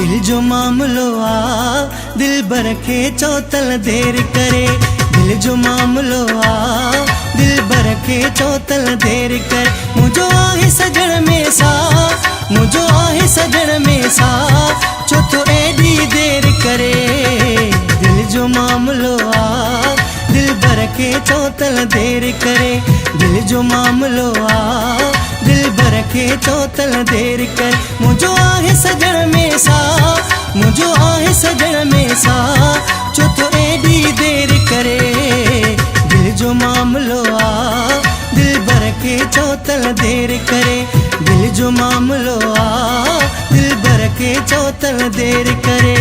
दिल जो मामलो आ दिल बरखे चौतल देर करे। दिल जो मामलो आ दिल बरखे चौतल देर कर। मुझो आहे सजण में सा, मुझो आहे सजण में सा, चोथो एडी देर करे। दिल जो मामलो आ दिल बरखे चौतल देर करे। दिल जो मामलो आ दिल बरखे चौतल देर कर। मुझो आहे सजण में सा, मुझो आहे सजण में सा, चोथो एडी देर करे। दिल जो मामलो आ दिल बरखे चौतल देर करे। दिल जो मामलो आ दिल बरखे चौतल देर करे।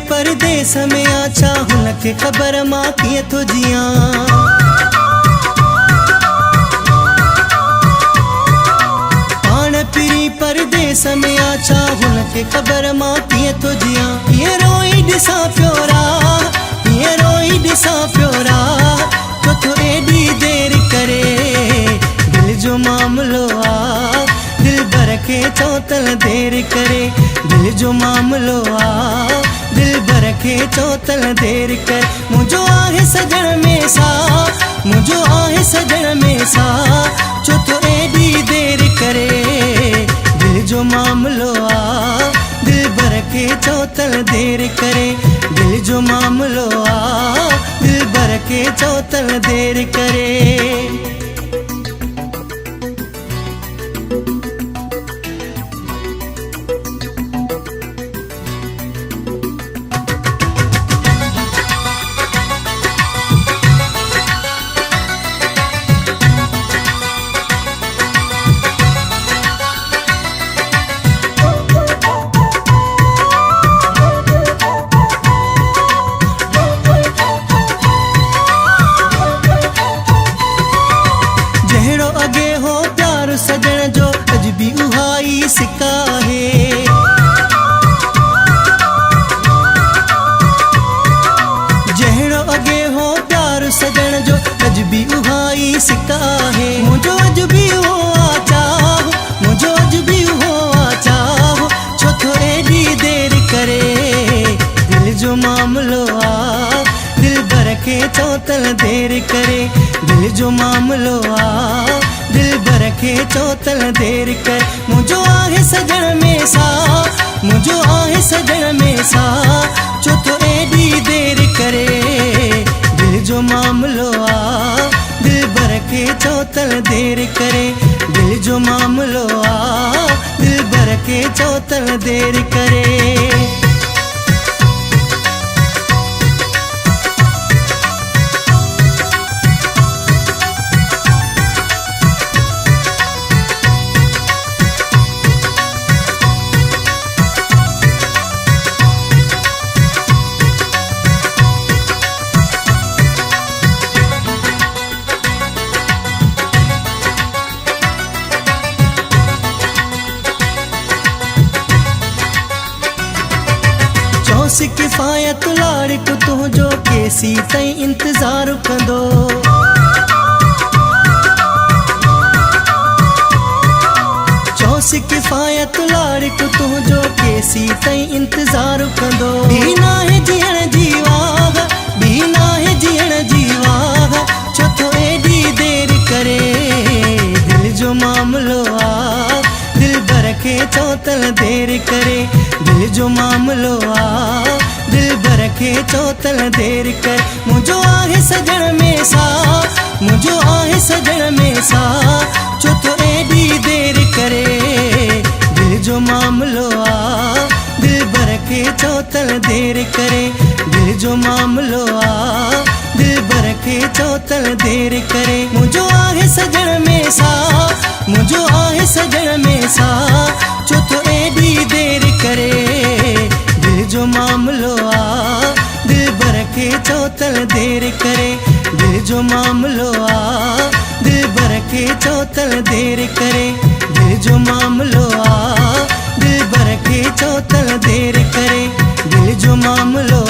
परदेस में आछा हुनखे ख़बर मां कीअं थो जियां। पाण पिरी परदेस में आछा हुनखे ख़बर मां कीअं थो जियां। हीअं रोई ॾिसां पियो राह, हीअं रोई ॾिसां पियो राह, चोथो एडी देर करे। दिल जो मामलो आ दिल बरखे चौतल देर करे। दिल जो मामलो आ दिल बरखे चौतल देर कर। मुझो आहे सजण में सा, मुझो आहे सजण में सा, चोथो एडी देर करे। दिल जो मामलो आ दिल बरखे चौतल देर करे। दिल जो मामलो आ दिल बरखे चौतल देर करे। सजण जो अज भी उहाई सिका है। जहिड़ो अगे हो प्यार सजण जो अज भी उहाई सिका है। मुझो अज भी हो चाह, मुझो अज भी हो चाह, चोथो एडी देर करे। दिल जो मामलो आ दिल बरखे चौतल देर करे। दिल जो मामलो आ दिल बरखे चौतल देर कर। मुझो आहे सजण में सा, मुझो आहे सजण में सा, चोथो एडी देर करे। दिल जो मामलो आ दिल बरखे चौतल देर करे। दिल जो मामलो आ दिल बरखे चौतल देर करे। चौसी किफ़ायत लाड़िक तुंहिंजो केसी ताईं इंतज़ार कंदो। चौसी किफ़ायत लाड़िक तुंहिंजो केसी ताईं इंतज़ार कंदो। भी नाहे जीअण जी वाह, भी नाहे जीअण जी वाह, चोथो एडी देर करे। दिल जो मामलो आ दिल बरखे चौतल देर करे। दिल जो मामलो आ दिल बरखे चौतल देर कर। मुझो आहे सजण में सा, मुझो आहे सजण में सा, चोथो एडी देर करे। दिल जो मामलो आ दिल बरखे चौतल देर करे। दिल जो मामलो आ दिल बरखे चौतल देर करे। मुझो आहे सजण में सा, मुझो आहे सजण में सा, चोथो एडी चौतल देर करे। दिल जो मामलो आ दिल भर के चौतल देर करे। दिल जो मामलो आ दिल भर के चौतल देर करे। दिल जो मामलो